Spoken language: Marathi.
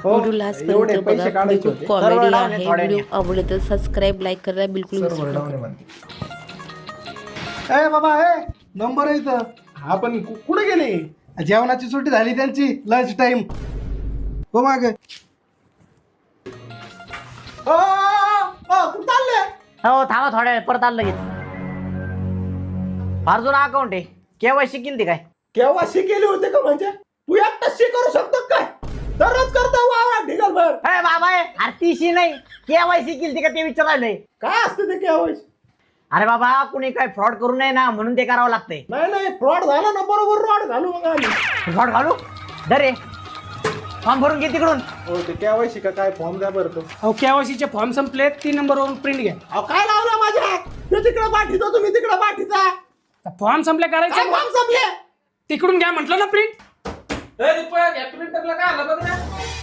व्हिडिओ लास्ट पर्यंत बघा, खूप कॉमेडी आहे. व्हिडिओ आवडले तर सबस्क्राईब लाईक करायला बिलकुल विसरू नका. ए बाबा ए नंबर आहे इथं. हा पण कुठे गेले? जेवणाची सुट्टी झाली त्यांची, लंच टाइम. हो मागे कुठं चालले? हो थांबा थोड्या वेळ परत आलं लगेच. फार जुना अकाउंट आहे, केवायसी केली काय? केव्हा शिकेले होते का? म्हणजे तू एकटाच करू शकतो काय? दररोज करतो वावरात ढिगलभर. अरे बाबा आरतीशी नाही, केवायसी केली का ते विचारायलंय. काय असते ते केवायसी? अरे बाबा कुणी काय फ्रॉड करू नये ना, म्हणून ते करावं लागतंय. नाही फ्रॉड झाला ना, बरोबर रॉड घालू मग आम्ही. फ्रॉड घालू दरे फॉर्म भरून घे तिकडून. हो ते केवायसी का काय फॉर्म द्या बरं तो. अहो केवायसीचे फॉर्म संपले, 3 नंबरवरून प्रिंट घ्या. अहो काय लावलं माझ्या? तो तिकडे पाठीतो, तुम्ही तिकडे पाठीचा. फॉर्म संपले करायचे, फॉर्म संपले. तिकडून घ्या म्हटलं ना प्रिंट. प्रिंटरला काय आलं बघ ना.